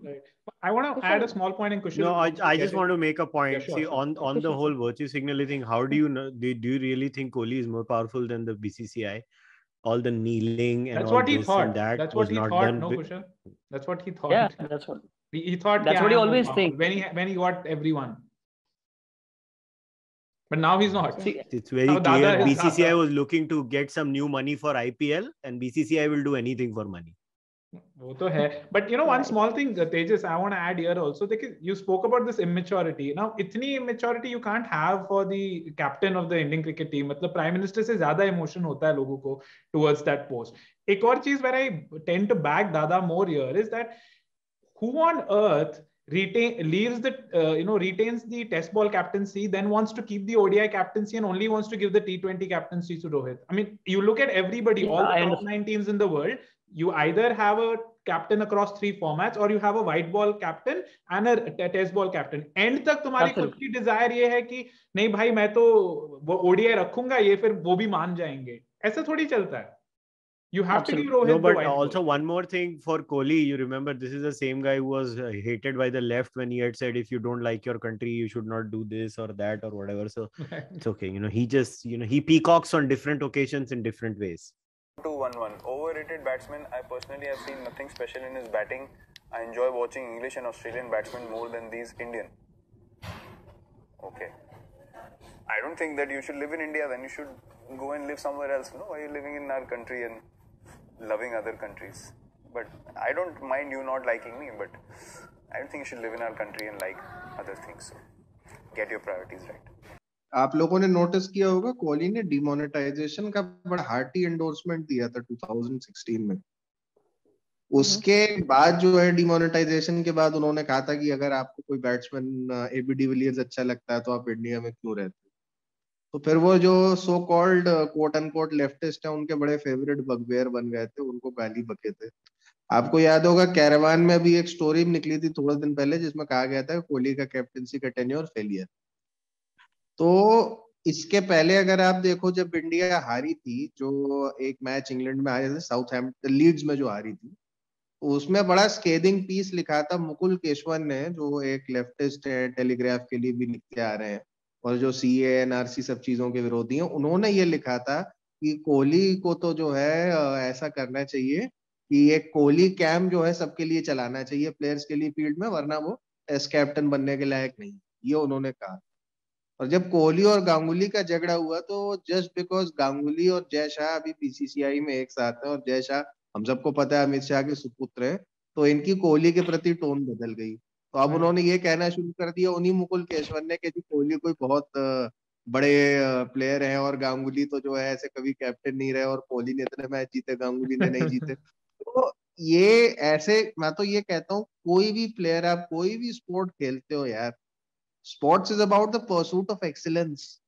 Right. I want to add a small point in Kushal. No, I just want to make a point. Yeah, sure, See, sure. on the whole virtue signaling thing, how do you know? Do you really think Kohli is more powerful than the BCCI? All the kneeling and that's all what he this thought. and that That's was what he not thought. done. No, Kushal. That's what he thought. Yeah, that's what he thought. That's what he always thinks. When he got everyone. But now he's not. See, it's very now clear. Dada is BCCI Dada. was looking to get some new money for IPL, and BCCI will do anything for money. वो तो है. But you know, one small thing, Tejas, I want to add here also. You spoke about this immaturity. Now, इतनी immaturity you can't have for the captain of the Indian cricket team. मतलब Prime Minister से ज़्यादा emotion होता है लोगों को towards that post. एक और चीज where I tend to back Dada more here is that who on earth retains the test ball captaincy, then wants to keep the ODI captaincy and only wants to give the T20 captaincy to Rohit. I mean, you look at everybody, all the top 9 teams in the world, you either have a captain across 3 formats or you have a white ball captain and a test ball captain. End तक तुम्हारी खुद की desire ये है कि नहीं भाई मैं तो वो ODI रखूंगा, ये फिर वो भी मान जाएंगे. ऐसा थोड़ी चलता है. You have Absolutely. to give Rohit No, but the white also ball. one more thing for Kohli, you remember this is the same guy who was hated by the left when he had said if you don't like your country you should not do this or that or whatever. So it's okay, he just he peacocks on different occasions in different ways. 2-1-1 overrated batsman. I personally have seen nothing special in his batting. I enjoy watching English and Australian batsmen more than these Indian. Okay, I don't think that you should live in India, then you should go and live somewhere else. No, why are you living in our country and loving other countries? But I don't mind you not liking me, but I don't think you should live in our country and like other things. So get your priorities right. आप लोगों ने नोटिस किया होगा कोहली ने डिमोनेटाइजेशन का बड़ा हार्टी एंडोर्समेंट दिया था 2016 में. उसके बाद जो है डिमोनेटाइजेशन के बाद उन्होंने कहा था कि अगर आपको कोई बैट्समैन एबी डिविलियर्स अच्छा लगता है तो आप इंडिया में क्यों रहते. तो फिर वो जो so called quote unquote leftist है उनके बड़े फेवरेट बगबेयर बन गए थे, उनको गाली बके थे. आपको याद होगा कैरावान में भी एक स्टोरी निकली थी थोड़े दिन पहले जिसमें कहा गया था कोहली का कैप्टनसी का टेन्योर फेलियर. तो इसके पहले अगर आप देखो जब इंडिया हारी थी, जो एक मैच इंग्लैंड में हारे थे साउथहैम्पटन लीड्स में जो हारी थी, तो उसमें बड़ा स्केदिंग पीस लिखा था मुकुल केशवन ने, जो एक लेफ्टिस्ट है, टेलीग्राफ के लिए भी लिखते आ रहे हैं और जो CA NRC सब चीजों के विरोधी हैं. उन्होंने ये लिखा था कि कोहली को तो जो है ऐसा करना चाहिए कि एक कोहली कैम्प जो है सबके लिए चलाना चाहिए प्लेयर्स के लिए फील्ड में, वरना वो टेस्ट कैप्टन बनने के लायक नहीं, ये उन्होंने कहा. और जब कोहली और गांगुली का झगड़ा हुआ तो जस्ट बिकॉज गांगुली और जय शाह अभी BCCI में एक साथ है और जय शाह हम सबको पता है अमित शाह के सुपुत्र है, तो इनकी कोहली के प्रति टोन बदल गई. तो अब उन्होंने ये कहना शुरू कर दिया उन्हीं मुकुल केशवन ने कि जी कोहली कोई बहुत बड़े प्लेयर हैं और गांगुली तो जो है ऐसे कभी कैप्टन नहीं रहे और कोहली ने इतने मैच जीते गांगुली ने नहीं जीते. तो ये ऐसे, मैं तो ये कहता हूँ कोई भी प्लेयर आप कोई भी स्पोर्ट खेलते हो यार, sports is about the pursuit of excellence.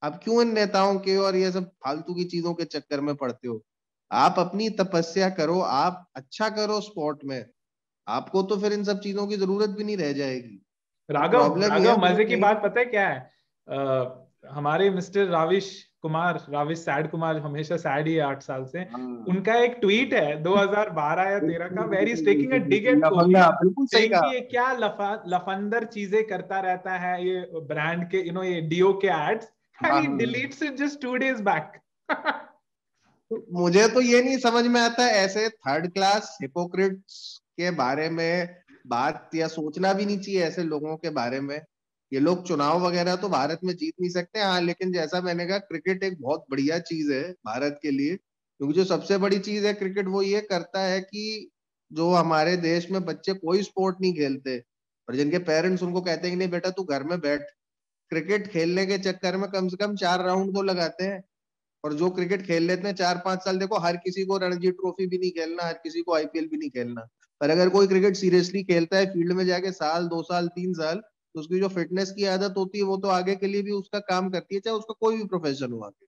आप क्यों इन नेताओं के और ये सब फालतू की चीजों के चक्कर में पड़ते हो? आप अपनी तपस्या करो, आप अच्छा करो स्पोर्ट में, आपको तो फिर इन सब चीजों की जरूरत भी नहीं रह जाएगी. राघव मजे की बात पता है क्या है? हमारे मिस्टर राविश सैड कुमार हमेशा सैड ही है 8 साल से. उनका एक ट्वीट है 2012 या 13 का, very taking a dig at Kohli, saying कि ये क्या लफंदर चीजें करता रहता है ये ब्रांड के ये डियो के ads, and he deletes it just 2 days back. मुझे तो ये नहीं समझ में आता ऐसे थर्ड क्लास हिपोक्रिट्स के बारे में बात या सोचना भी नहीं चाहिए ऐसे लोगों के बारे में. ये लोग चुनाव वगैरह तो भारत में जीत नहीं सकते. हाँ, लेकिन जैसा मैंने कहा क्रिकेट एक बहुत बढ़िया चीज है भारत के लिए, क्योंकि जो सबसे बड़ी चीज है क्रिकेट वो ये करता है कि जो हमारे देश में बच्चे कोई स्पोर्ट नहीं खेलते और जिनके पेरेंट्स उनको कहते हैं कि नहीं बेटा तू घर में बैठ, क्रिकेट खेलने के चक्कर में कम से कम 4 राउंड तो लगाते हैं. और जो क्रिकेट खेल लेते हैं 4-5 साल, देखो हर किसी को रणजी ट्रॉफी भी नहीं खेलना, हर किसी को IPL भी नहीं खेलना, पर अगर कोई क्रिकेट सीरियसली खेलता है फील्ड में जाके साल 2 साल 3 साल, तो उसकी जो फिटनेस की आदत होती है वो तो आगे के लिए भी उसका काम करती है, चाहे उसका कोई भी प्रोफेशन हो आगे.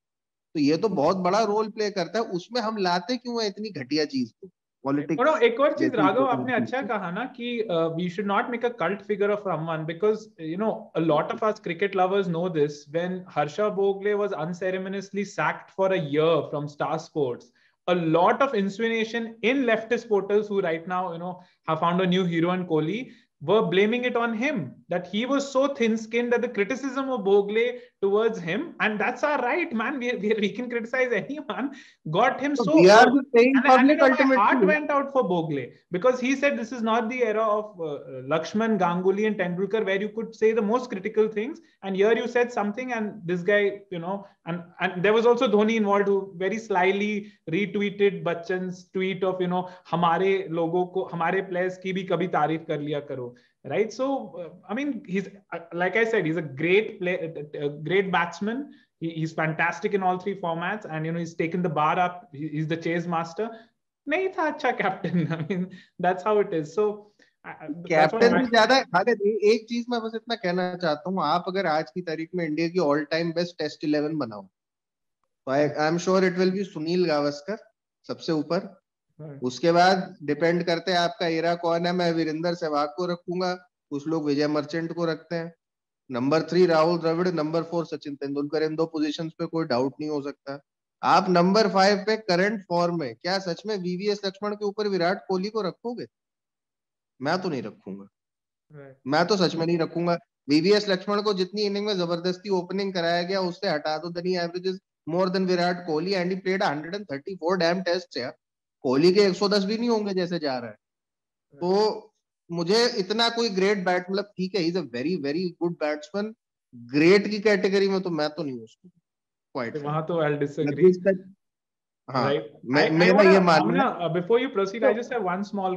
तो ये तो बहुत बड़ा रोल प्ले करता है. उसमें हम लाते क्यों है इतनी घटिया चीज को? पॉलिटिक्स। एक और चीज राघव आपने अच्छा कहा ना कि we should not make a cult figure of someone, because a lot of us cricket lovers know this. When Harsha Bhogle was unceremoniously sacked for a year from Star Sports, a lot of insinuation in leftist portals who right now have found a new hero in Kohli were blaming it on him, that he was so thin-skinned, that the criticism of Bhogle towards him, and that's our right, man, we can criticize anyone, got him so we are hurt. the same public My ultimately. heart went out for Bhogle, because he said this is not the era of Lakshman, Ganguly and Tendulkar where you could say the most critical things, and here you said something, and this guy, and there was also Dhoni involved, who very slyly retweeted Bachchan's tweet of हमारे लोगों को, हमारे players की भी कभी तारीफ कर लिया करो, right? So I mean, he's like I said, he's a great batsman. He's fantastic in all three formats, and he's taken the bar up. He's the chase master. नहीं था अच्छा captain. I mean, that's how it is. So captain भी ज्यादा एक चीज मैं बस इतना कहना चाहता हूँ, आप अगर आज की तारीख में इंडिया की ऑल टाइम बेस्ट टेस्ट 11 बनाओ तो I am sure it will be Sunil Gavaskar सबसे ऊपर. उसके बाद डिपेंड करते हैं आपका एरा कौन है. मैं वीरेंद्र सहवाग को रखूंगा, कुछ लोग विजय मर्चेंट को रखते हैं. Number 3 Rahul Dravid, number 4 Sachin Tendulkar. इन दो पोजीशंस पे कोई डाउट नहीं हो सकता. आप नंबर 5 पे करंट फॉर्म में क्या सच में वीवीएस लक्ष्मण के ऊपर विराट कोहली को रखोगे? मैं तो नहीं रखूंगा. मैं तो सच में नहीं रखूंगा. वीवीएस लक्ष्मण को जितनी इनिंग में जबरदस्ती ओपनिंग कराया गया उससे हटा दो. Then he averages more than Virat Kohli and he played 134 damn tests. यार कोहली के 110 भी नहीं होंगे जैसे जा रहा है. तो मुझे इतना कोई ग्रेट बैट, मतलब ठीक है, he is a very very good batsman, great की कैटेगरी में तो मैं तो नहीं उसको क्वाइट. वहां तो I disagree. Right. Before you proceed, I just have one small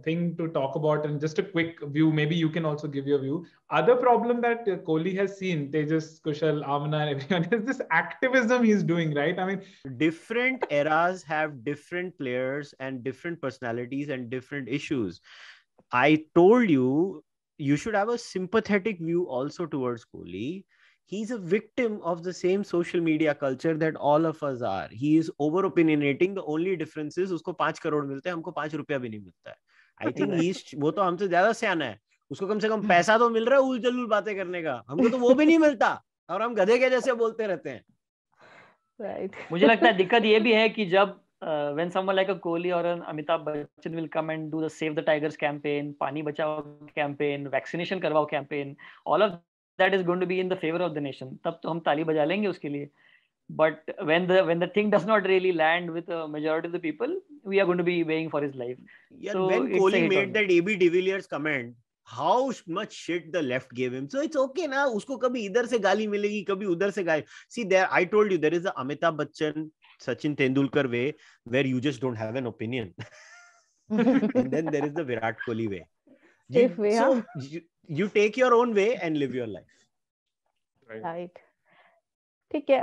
thing to talk about, and just a quick view. Maybe you can also give your view. Other problem that Kohli has seen, Tejas, Kushal, Amna, and everyone, is this activism he's doing, right? I mean, different eras have different players and different personalities and different issues. I told you should have a sympathetic view also towards Kohli. He's a victim of the same social media culture that all of us are. He is over opinionating. The only difference is उसको 5 करोड़ मिलते हैं, हमको 5 रुपया भी नहीं मिलता है. I think वो तो हमसे ज्यादा सियाना है. उसको कम से कम पैसा तो मिल रहा है उलझुल बातें करने का. हमको तो वो भी नहीं मिलता और हम गधे के जैसे बोलते रहते हैं. Right. मुझे लगता है दिक्कत ये भी है कि जब when someone like a Kohli or an Amitabh Bachchan will come and do the Save the Tigers campaign, पानी बचाओ campaign, vaccination करवाओ campaign, all of that is going to be in the favor of the nation. तब तो हम ताली बजा लेंगे उसके लिए. But when the thing does not really land with a majority of the people, we are going to be weighing for his life. Yeah, so when Kohli made that AB de Villiers comment, how much shit the left gave him. So it's okay ना, उसको कभी इधर से गाली मिलेगी, कभी उधर से गाली. See there, I told you, there is a Amitabh Bachchan, Sachin Tendulkar way where you just don't have an opinion. And then there is the Virat Kohli way. You take your own way and live your life. Right. ठीक है.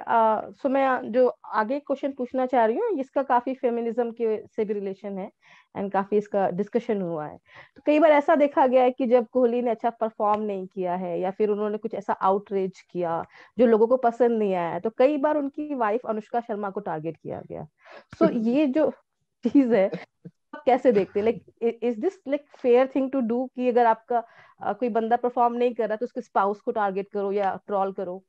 सो मैं जो आगे क्वेश्चन पूछना चाह रही हूँ, इसका काफी फेमिनिज्म के से भी रिलेशन है एंड काफी इसका डिस्कशन हुआ है. तो कई बार ऐसा देखा गया है कि जब कोहली ने अच्छा परफॉर्म नहीं किया है या फिर उन्होंने कुछ ऐसा आउटरीच किया जो लोगों को पसंद नहीं आया, तो कई बार उनकी वाइफ अनुष्का शर्मा को टारगेट किया गया. सो ये जो चीज है आप कैसे देखते हैं? Like is this like fair thing to do कि अगर आपका कोई बंदा परफॉर्म नहीं कर रहा तो उसके स्पाउस को टारगेट करो या ट्रोल करो?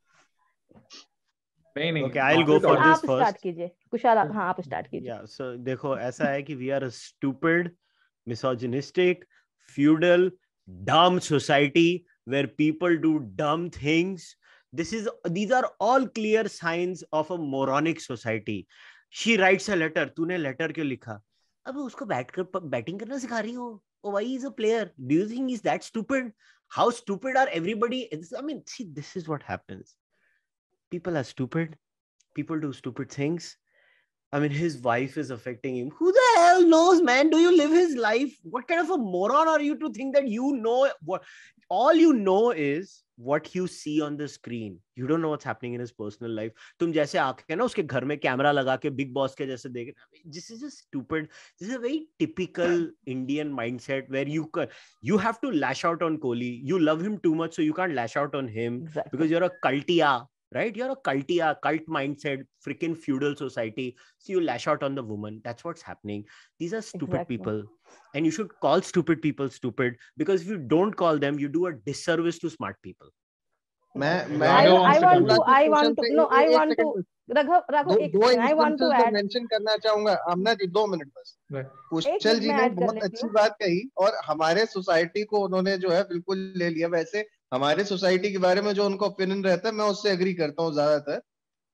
नहीं. Okay, I'll go for this first. Start कीजिए कुशाल. हाँ, आप स्टार्ट कीजिए. Yeah, so देखो ऐसा है कि we are a stupid, misogynistic, feudal, dumb society where people do dumb things. These are all clear signs of a moronic society. She writes a letter. तूने letter क्यों लिखा? अब उसको बैटिंग करना सिखा रही हो. Oh, why is a player? Do you think he's that stupid? How stupid are everybody? I mean, see, this is what happens. People are stupid. People do stupid things. I mean, his wife is affecting him. Who the hell knows, man? Do you live his life? What kind of a moron are you to think that you know what? All you know is what you see on the screen. You don't know what's happening in his personal life. तुम जैसे आके ना उसके घर में कैमरा लगा के बिग बॉस के जैसे देख रहे. This is just stupid. This is a very typical Indian mindset where you have to lash out on Kohli. You love him too much, so you can't lash out on him. Exactly. Because you're a cultia. right? You're a cult mindset, freaking feudal society. So you lash out on the woman. That's what's happening. These are stupid people, and you should call stupid people stupid, because if you don't call them, you do a disservice to smart people. Mention करना चाहूंगा आमना जी, 2 मिनट बस। कुशल जी ने बहुत अच्छी बात कही, और हमारे सोसाइटी को उन्होंने जो है बिल्कुल ले लिया। वैसे हमारे सोसाइटी के बारे में जो उनका ओपिनियन रहता है, मैं उससे एग्री करता हूँ ज्यादातर।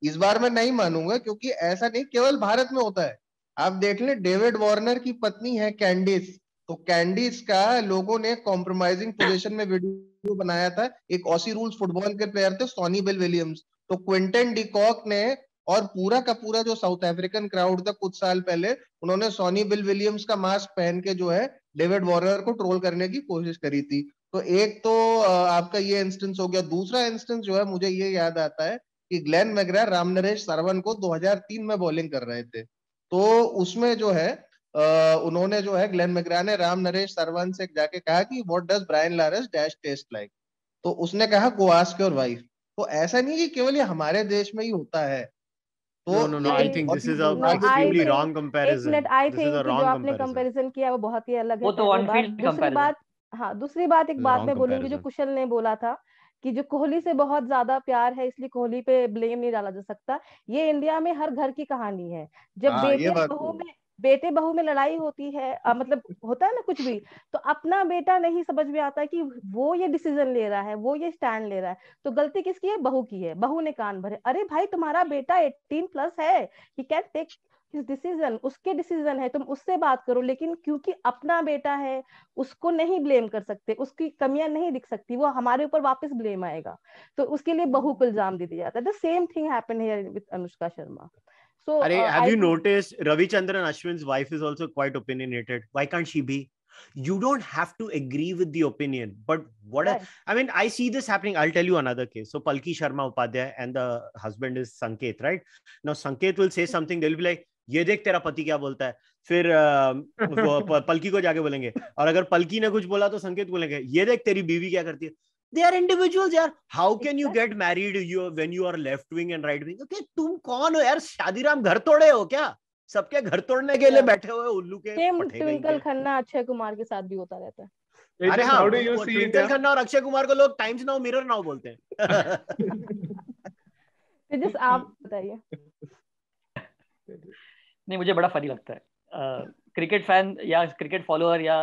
इस बार मैं नहीं मानूंगा, क्योंकि ऐसा नहीं केवल भारत में होता है। आप देख लें, डेविड वार्नर की पत्नी है कैंडिस, तो कैंडिस का लोगों ने कॉम्प्रोमाइजिंग पोजीशन में वीडियो बनाया था। एक ऑसी रूल्स फुटबॉल के प्लेयर थे सॉनी बिल विलियम्स, तो क्विंटन डिकॉक ने और पूरा का पूरा जो साउथ अफ्रीकन क्राउड था कुछ साल पहले, उन्होंने सॉनी बिल विलियम्स का मास्क पहन के जो है डेविड वार्नर को ट्रोल करने की कोशिश करी थी। तो एक तो आपका ये इंस्टेंस हो गया। दूसरा इंस्टेंस जो है मुझे ये याद आता है कि ग्लेन मैकग्रा रामनरेश सरवन को 2003 में बॉलिंग कर रहे थे, तो उसमें जो है उन्होंने जो है ग्लेन मैकग्रा ने राम नरेश सरवन से जाके कहा कि what does Brian Lara's dash test like, तो उसने कहा गो आस्क योर वाइफ। तो ऐसा नहीं कि केवल ये हमारे देश में ही होता है। तो no, I think this is a extremely wrong comparison. This is a wrong आपने कंपैरिजन किया वो बहुत ही अलग है। वो तो दूसरी बात, हाँ दूसरी बात एक बात मैं बोलूंगी जो कुशल ने बोला था कि जो कोहली से बहुत ज्यादा प्यार है इसलिए कोहली पे ब्लेम नहीं डाला जा सकता। ये इंडिया में हर घर की कहानी है। जब बेटे बहू में लड़ाई होती है, मतलब होता है ना कुछ भी, तो अपना बेटा नहीं समझ में आता कि वो ये डिसीजन ले रहा है, वो ये स्टैंड ले रहा है, तो गलती किसकी है? बहू की है। बहू ने कान भरे। अरे भाई तुम्हारा बेटा 18+ है, he can take his decision, उसके डिसीजन है, तुम उससे बात करो। लेकिन क्योंकि अपना बेटा है उसको नहीं ब्लेम कर सकते, उसकी कमियां नहीं दिख सकती, वो हमारे ऊपर वापस ब्लेम आएगा, तो उसके लिए बहू को इल्जाम दे दिया जाता है। The same thing happened here with Anushka Sharma. So, have you noticed Ravichandran Ashwin's wife is also quite opinionated? Why can't she be? You don't have to agree with the opinion, but I mean, I see this happening. I'll tell you another case. So Palki Sharma Upadhyay and the husband is Sanket, right? Now Sanket will say something, they'll be like, ये देख तेरा पति क्या बोलता है। फिर वो पलकी को जाके बोलेंगे, और अगर पलकी ने कुछ बोला तो संकेत बोलेंगे, ये देख तेरी बीवी क्या करती है। They are individuals यार। How can you get married when you are left wing and right wing? Okay, तुम कौन हो यार? शादीराम घर तोड़े हो क्या? सबके घर तोड़ने के लिए बैठे हुए उल्लू के पट्टे। ट्विंकल खन्ना अक्षय कुमार के साथ भी होता रहता है। अरे हाँ, ट्विंकल खन्ना और अक्षय कुमार को लोग टाइम्स नाउ मिरर नाउ बोलते हैं। जिस आप बताइए। नहीं, मुझे बड़ा फनी लगता है। क्रिकेट फैन या क्रिकेट फॉलोअर या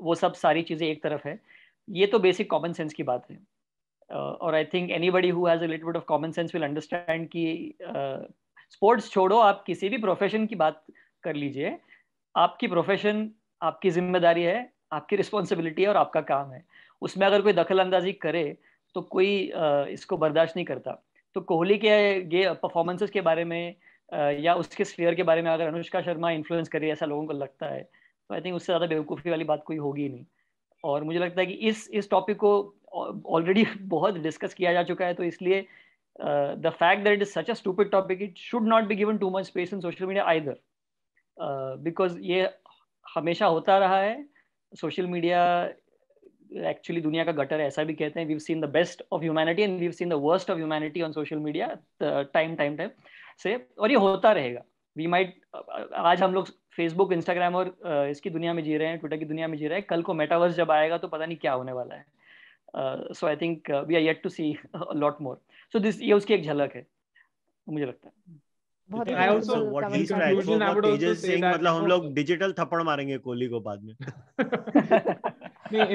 वो सब सारी चीजें एक तरफ है, ये तो बेसिक कॉमन सेंस की बात है। और I think anybody who has a little bit of common sense will understand कि स्पोर्ट्स छोड़ो, आप किसी भी प्रोफेशन की बात कर लीजिए, आपकी प्रोफेशन आपकी जिम्मेदारी है, आपकी रिस्पॉन्सिबिलिटी है और आपका काम है। उसमें अगर कोई दखल अंदाजी करे तो कोई इसको बर्दाश्त नहीं करता। तो कोहली के परफॉर्मेंसेस के बारे में या उसके स्फीयर के बारे में अगर अनुष्का शर्मा इन्फ्लुएंस करे, ऐसा लोगों को लगता है, तो आई थिंक उससे ज़्यादा बेवकूफ़ी वाली बात कोई होगी नहीं। और मुझे लगता है कि इस टॉपिक को ऑलरेडी बहुत डिस्कस किया जा चुका है, तो इसलिए the fact that it is such a stupid topic, it should not be given too much space in social media either, because ये हमेशा होता रहा है। सोशल मीडिया एक्चुअली दुनिया का गटर है, ऐसा भी कहते हैं। We have seen the best of humanity and we have seen the worst of humanity on social media time से, और ये होता रहेगा। वी माइट, आज हम लोग फेसबुक, इंस्टाग्राम और इसकी दुनिया में जी रहे हैं, ट्विटर की दुनिया में जी रहे हैं, कल को मेटावर्स जब आएगा तो पता नहीं क्या होने वाला है। So I think we are yet to see lot more. So this, ये उसकी एक झलक है मुझे लगता है। I also what he's Tejas saying, मतलब हम लोग डिजिटल थप्पड़ मारेंगे कोहली को बाद में।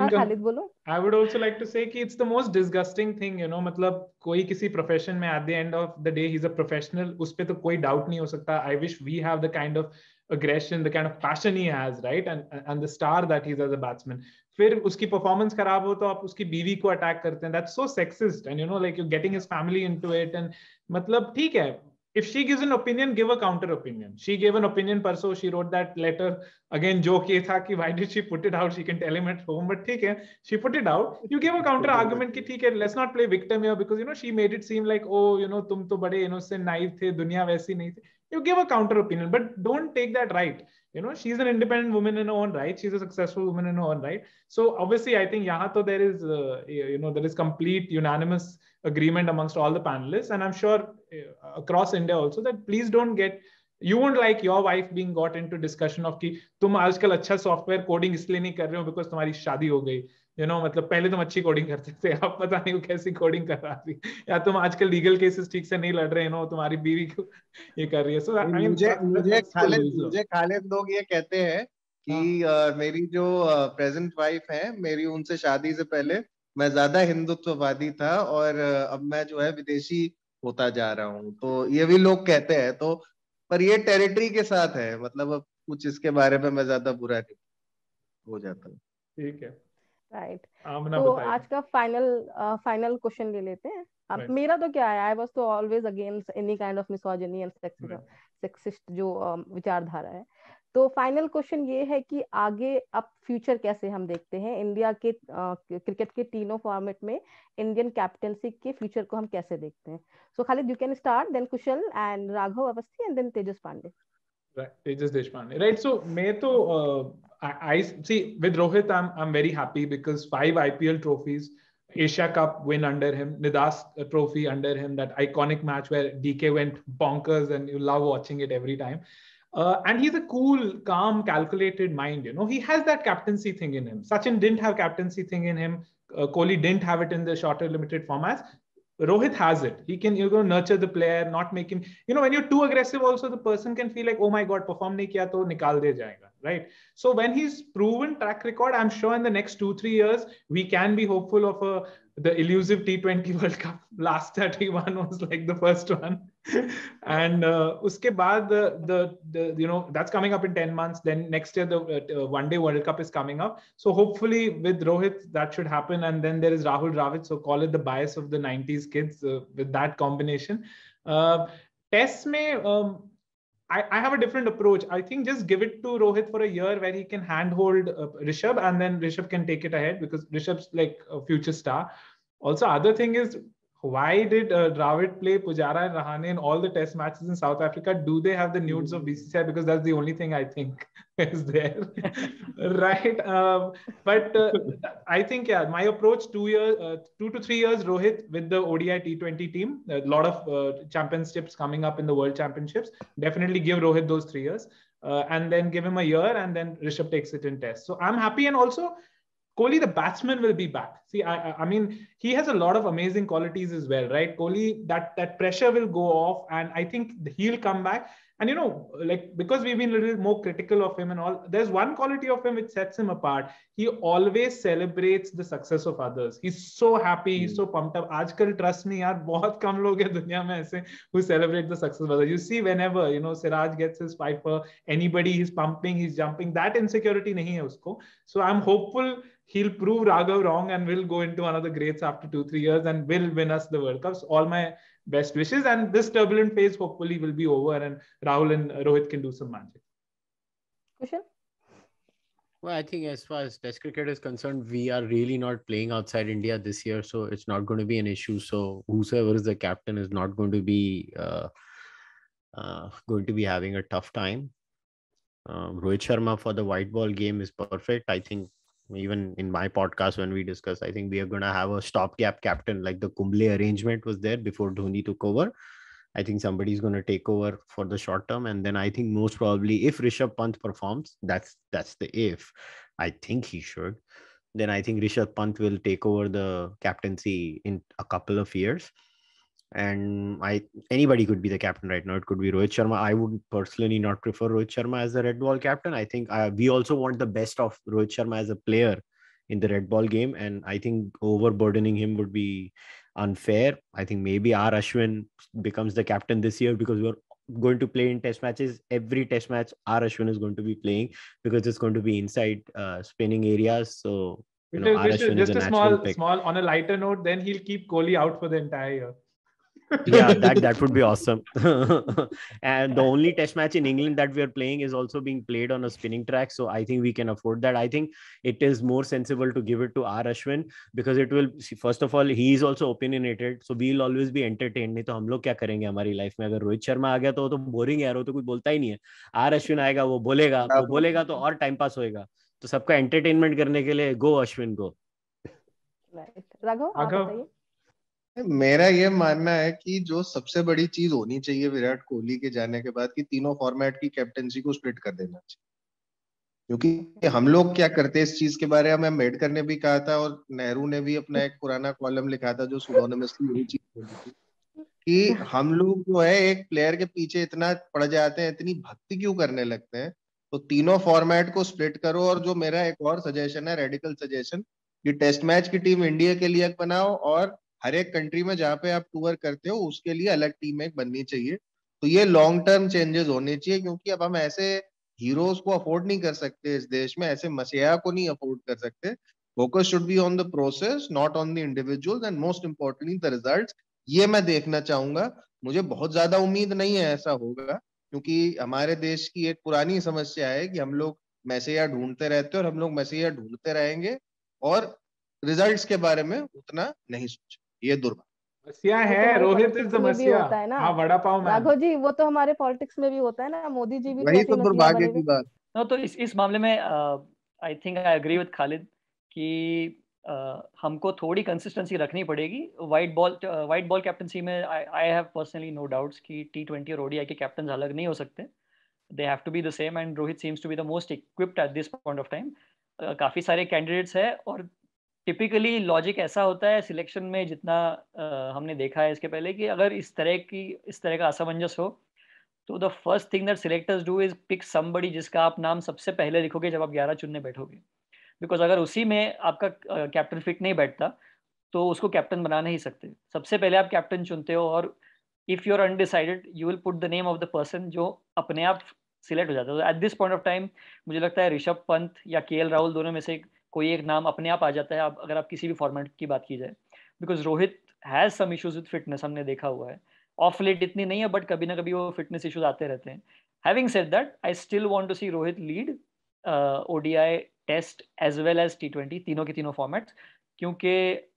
खालिद बोलो। I would also like to say कि it's the most disgusting thing, you know, मतलब कोई किसी profession में at the end of the day he's a professional, उस पे तो कोई doubt नहीं हो सकता। I wish we have the kind of aggression, the kind of passion he has, right, and the star that he is as a batsman. फिर उसकी performance खराब हो तो आप उसकी बीवी को attack करते हैं। That's so sexist, and you know, like you're getting his family into it, and मतलब ठीक है, if she gives an opinion, give a counter opinion. She gave an opinion परसों, she wrote that letter again, joke ये था कि why did she put it out, she can tell him at home, but ठीक है, she put it out, you give a counter argument कि ठीक है, let's not play victim here, because you know she made it seem like, oh you know तुम तो बड़े innocent naive थे, दुनिया वैसी नहीं थी। you give a counter opinion, but don't take that right. You know, she's an independent woman in her own right. She's a successful woman in her own right. So obviously, I think yahan to there is, there is complete unanimous agreement amongst all the panelists, and I'm sure across India also, that please don't get, you won't like your wife being got into discussion of कि तुम आजकल अच्छा सॉफ्टवेयर कोडिंग इसलिए नहीं कर रहे हो बिकॉज तुम्हारी शादी हो गई, मतलब पहले तुम अच्छी कोडिंग करते थे, अब पता नहीं वो कैसी कोडिंग कर रहा थी, या तुम आजकल लीगल केसेस ठीक से नहीं लड़ रहे, तुम्हारी बीवी को ये कर रही है. सो आई मीन मुझे खालिद लोग ये कहते हैं कि मेरी जो प्रेजेंट वाइफ है, मेरी उनसे शादी से पहले मैं ज्यादा हिंदुत्ववादी था और अब मैं जो है विदेशी होता जा रहा हूँ, तो ये भी लोग कहते हैं. तो पर ये टेरिटरी के साथ है, मतलब अब कुछ इसके बारे में मैं ज्यादा बुरा नहीं हो जाता. ठीक है, राइट. आमना तो बताइए. आज का फाइनल क्वेश्चन ले लेते हैं. अब Right. मेरा तो क्या है, आई वाज तो always against any kind of misogyny and sexist जो विचारधारा है. तो फाइनल क्वेश्चन ये है कि आगे अब फ्यूचर कैसे हम देखते हैं इंडिया के क्रिकेट के तीनों फॉर्मेट में इंडियन कैप्टेंसी के फ्यूचर को हम कैसे देखते हैं. So Khalid, you can start, then Kushal and Raghav Awasthi and then Tejas Pande. Right, Tejas Deshpande. Right, so मैं तो I see with Rohit, I'm very happy because 5 IPL trophies, Asia Cup win under him, Nidas Trophy under him, that iconic match where DK went bonkers and you love watching it every time. And he's a cool, calm, calculated mind. He has that captaincy thing in him. Sachin didn't have captaincy thing in him. Kohli didn't have it in the shorter limited formats. Rohit has it. He can, nurture the player, not make him, when you're too aggressive also, the person can feel like, oh my God, perform nahi kiya to nikal de jayega, right? So when he's proven track record, I'm sure in the next 2-3 years, we can be hopeful of the elusive T20 World Cup. Last that he won was like the first one. And uske baad, that's coming up in 10 months. Then next year, the One Day World Cup is coming up. So hopefully with Rohit, that should happen. And then there is Rahul Dravid. So call it the bias of the 90s kids with that combination. Test mein, I have a different approach. I think just give it to Rohit for a year where he can handhold Rishabh, and then Rishabh can take it ahead because Rishabh's like a future star. Also, other thing is, why did Dravid play Pujara and Rahane in all the test matches in South Africa? Do they have the nudes of BCCI? Because that's the only thing I think is there. Right. But I think, my approach, 2 to 3 years, Rohit with the ODI T20 team, a lot of championships coming up in the World Championships. Definitely give Rohit those 3 years and then give him a year, and then Rishabh takes it in test. So I'm happy. And also, Kohli, the batsman, will be back. See, I mean, he has a lot of amazing qualities as well, right? Kohli, that pressure will go off, and I think he'll come back. And, because we've been a little more critical of him and all, there's one quality of him which sets him apart. He always celebrates the success of others. He's so happy. He's so pumped up. Aajkal, trust me, yaar, bahut kam log hai duniya mein aise who celebrate the success of others. You see, whenever, Siraj gets his fifer, anybody, he's pumping, he's jumping. That insecurity nahi hai usko. So I'm hopeful he'll prove Raghav wrong and will go into another greats after 2-3 years and will win us the World Cups. All my best wishes, and this turbulent phase hopefully will be over and Rahul and Rohit can do some magic. Kushal? Well, I think as far as Test cricket is concerned, we are really not playing outside India this year, so it's not going to be an issue. So whosoever is the captain is not going to be having a tough time. Rohit Sharma for the white ball game is perfect. I think even in my podcast when we discussed, I think we are going to have a stopgap captain, like the Kumble arrangement was there before Dhoni took over. I think somebody's going to take over for the short term, and then I think most probably if Rishabh Pant performs, that's the if. I think he should. Then I think Rishabh Pant will take over the captaincy in a couple of years. And anybody could be the captain right now. It could be Rohit Sharma. I would personally not prefer Rohit Sharma as the red ball captain. I think we also want the best of Rohit Sharma as a player in the red ball game, and I think overburdening him would be unfair. I think maybe R. Ashwin becomes the captain this year because we're going to play in test matches. Every test match R. Ashwin is going to be playing because it's going to be inside spinning areas. So R. Ashwin just a small on a lighter note, then he'll keep Kohli out for the entire year. Yeah, that would be awesome. And the only test match in England that we are playing is also being played on a spinning track, so I think we can afford that. I think it is more sensible to give it to R Ashwin, because it will, first of all, he is also opinionated, so we'll always be entertained. नहीं तो हम लोग क्या करेंगे हमारी लाइफ में? अगर रोहित शर्मा आ गया तो बोरिंग है यार, वो तो कुछ बोलता ही नहीं है. आर अश्विन आएगा, वो बोलेगा तो और टाइम पास होएगा. तो सबका एंटरटेनमेंट करने के लिए गो अश्विन गो. राघव, आप बताइए. मेरा ये मानना है कि जो सबसे बड़ी चीज होनी चाहिए विराट कोहली के जाने के बाद, कि तीनों फॉर्मेट की कैप्टनसी को स्प्लिट कर देना चाहिए. क्योंकि हम लोग क्या करते हैं इस चीज के बारे में, अम्बेडकर ने भी कहा था और नेहरू ने भी अपना एक पुराना कॉलम लिखा था जो सुडोनिमसली यही चीज बोली थी, कि हम लोग जो है एक प्लेयर के पीछे इतना पड़ जाते हैं, इतनी भक्ति क्यों करने लगते हैं. तो तीनों फॉर्मेट को स्प्लिट करो. और जो मेरा एक और सजेशन है, रेडिकल सजेशन, कि टेस्ट मैच की टीम इंडिया के लिए बनाओ और हर एक कंट्री में जहाँ पे आप टूर करते हो उसके लिए अलग टीम एक बननी चाहिए. तो ये लॉन्ग टर्म चेंजेस होने चाहिए, क्योंकि अब हम ऐसे हीरोज को अफोर्ड नहीं कर सकते इस देश में, ऐसे मसीहा को नहीं अफोर्ड कर सकते. Focus should be on the process, not on the individuals, and most importantly the results. ये मैं देखना चाहूंगा. मुझे बहुत ज्यादा उम्मीद नहीं है ऐसा होगा, क्योंकि हमारे देश की एक पुरानी समस्या है कि हम लोग मसीहा ढूंढते रहते हैं और हम लोग मसीहा ढूंढते रहेंगे और रिजल्ट्स के बारे में उतना नहीं सोचे. ये दुर्भाग्य. मसीहा है, रोहित इज द मसीहा. होता है ना हाँ, वड़ा पाव मैन. राघव जी, वो तो हमारे पॉलिटिक्स में भी होता है ना, मोदी जी भी वही तो दुर्भाग्य की बात. तो इस मामले में I think I agree with Khalid कि हमको थोड़ी कंसिस्टेंसी रखनी पड़ेगी. वाइट बॉल कैप्टनसी में I have personally know doubts कि T20 और ODI के कैप्टन अलग नहीं हो सकते. They have to be the same, and Rohit seems to be the most equipped at this point of time. काफ़ी सारे कैंडिडेट्स हैं और टिपिकली लॉजिक ऐसा होता है सिलेक्शन में, जितना हमने देखा है इसके पहले, कि अगर इस तरह का असमंजस हो तो the first thing that selectors do is pick somebody जिसका आप नाम सबसे पहले लिखोगे जब आप 11 चुनने बैठोगे. बिकॉज अगर उसी में आपका कैप्टन फिट नहीं बैठता तो उसको कैप्टन बना नहीं सकते. सबसे पहले आप कैप्टन चुनते हो और if you are undecided you will put the name of the person जो अपने आप सिलेक्ट हो जाता है. At this point of time मुझे लगता है ऋषभ पंत या KL राहुल दोनों में से कोई एक नाम अपने आप आ जाता है अगर आप किसी भी फॉर्मेट की बात की जाए. Because Rohit has some issues with fitness, हमने देखा हुआ है. ऑफ लेट इतनी नहीं है, बट कभी ना कभी वो फिटनेस इश्यूज आते रहते हैं. Having said that, I still want to see Rohit lead ODI, test as well as T20, तीनों के तीनों फॉर्मेट्स. क्योंकि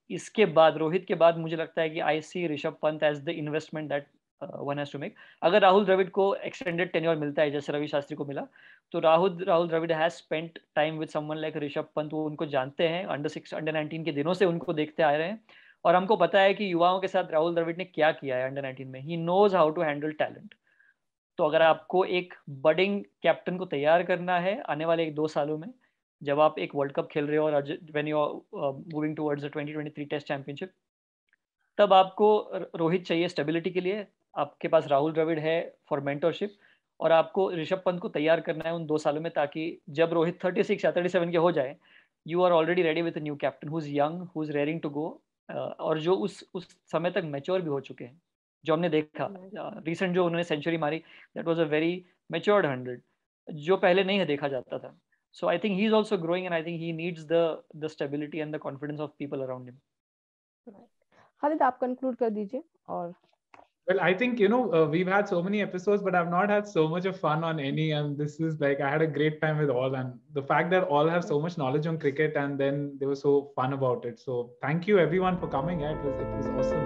इसके बाद, रोहित के बाद, मुझे लगता है कि I see Rishabh Pant as the investment that one has to make. अगर राहुल द्रविड़ को एक्सटेंडेड टेन्योर मिलता है जैसे रवि शास्त्री को मिला, तो Rahul Dravid has spent time with someone like Rishabh Pant. वो उनको जानते हैं, अंडर 19 के दिनों से उनको देखते आ रहे हैं और हमको पता है कि युवाओं के साथ राहुल द्रविड़ ने क्या किया है अंडर 19 में. He knows how to handle talent. तो अगर आपको एक बडिंग कैप्टन को तैयार करना है आने वाले 1-2 सालों में, जब आप एक वर्ल्ड कप खेल रहे हो और when you are moving towards the 2023 test championship, तब आपको रोहित चाहिए स्टेबिलिटी के लिए. आपके पास राहुल द्रविड़ है फॉर मेंटरशिप, और आपको ऋषभ पंत को तैयार करना है उन 2 सालों में, ताकि जब रोहित 36 या 37 के हो जाए, you are already ready with a new captain who is young, who is raring to go, और जो उस समय तक मैच्योर भी हो चुके हैं. जो हमने देखा रिसेंट जो उन्होंने सेंचुरी मारी, that was a very matured 100, जो पहले नहीं देखा जाता था. So I think he's also growing, and I think he needs the stability and the confidence of people around him. Khalid, आप कंक्लूड कर दीजिए. और Well, I think, we've had so many episodes, but I've not had so much of fun on any, and this is like, I had a great time with all, and the fact that all have so much knowledge on cricket and then they were so fun about it. So thank you everyone for coming. Yeah, it was awesome.